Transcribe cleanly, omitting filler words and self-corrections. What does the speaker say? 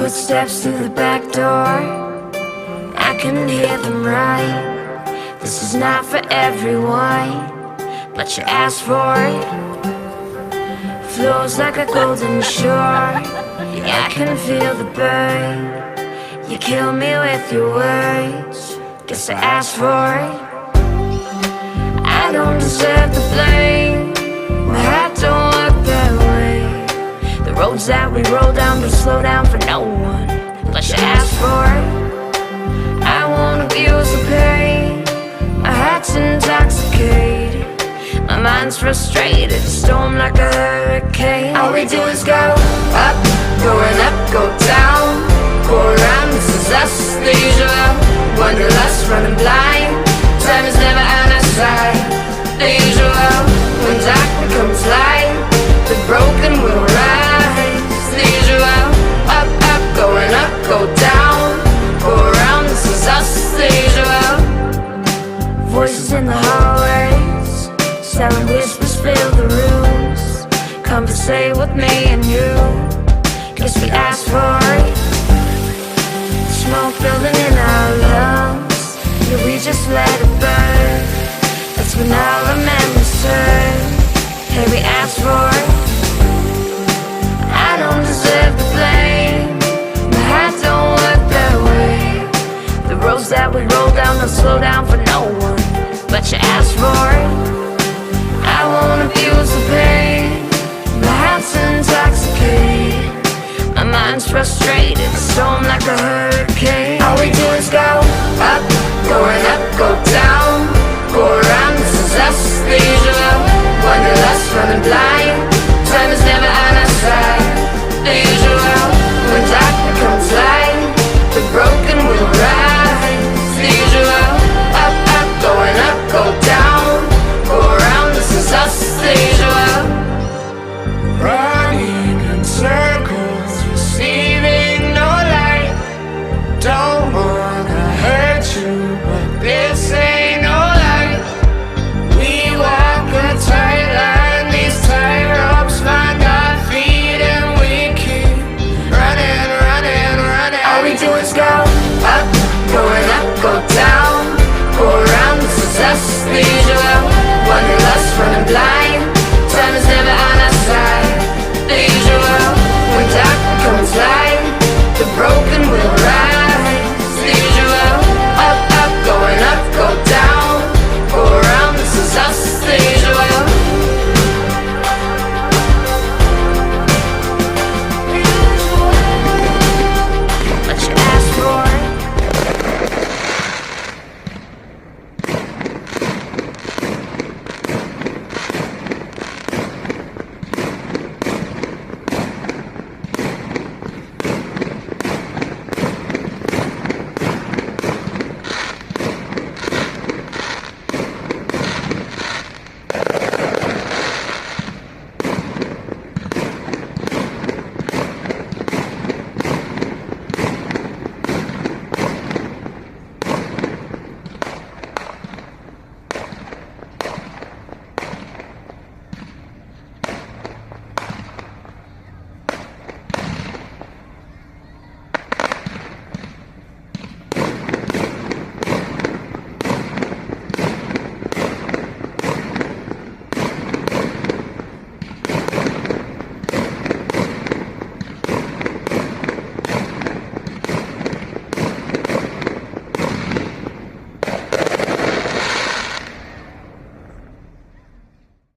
Footsteps through the back door, I can hear them right. This is not for everyone, but you asked for it. Flows like a golden shore, yeah, I can feel the burn. You kill me with your words, guess I asked for it. I don't deserve the blame, my heart don't work that way. The roads that we roll down don't slow down for no one, but you asked for it. I won't abuse the pain, my heart's intoxicated, my mind's frustrated, a storm like a hurricane. All we do is go up, going up, go down, go around, this is us, the usual. Wanderlust, running blind, time is never on our side. The usual, when dark becomes light, the broken will rise. The usual, up, up, going up, go down, go around, this is us, the usual. Voices in the hallways, silent whispers fill the rooms. Conversate with me and you, guess we asked for it. Smoke building in our lungs, yeah, we just let it burn. That's when all our memories turn. Hey, we asked for it. I don't deserve the blame, my heart don't work that way. The roads that we roll down don't slow down for no one, but you asked for it. I won't abuse the pain, my heart's intoxicated, my mind's frustrated, a storm like a hurricane. All we do is go up, going up, go down, go around, this is us, the usual. Wanderlust, running blind, time is never on our side. The usual, when dark becomes light, the broken will rise. The usual, up, up, going up, go down, go around, this is us, the usual. Running in circles, receiving no light. Don't wanna hurt you, but this ain't no light. We walk a tight line, these tight ropes find our feet, and we keep running, running, running. All we do is go up, going up, go down, go around, this is us, the usual. Wanderlust, running blind.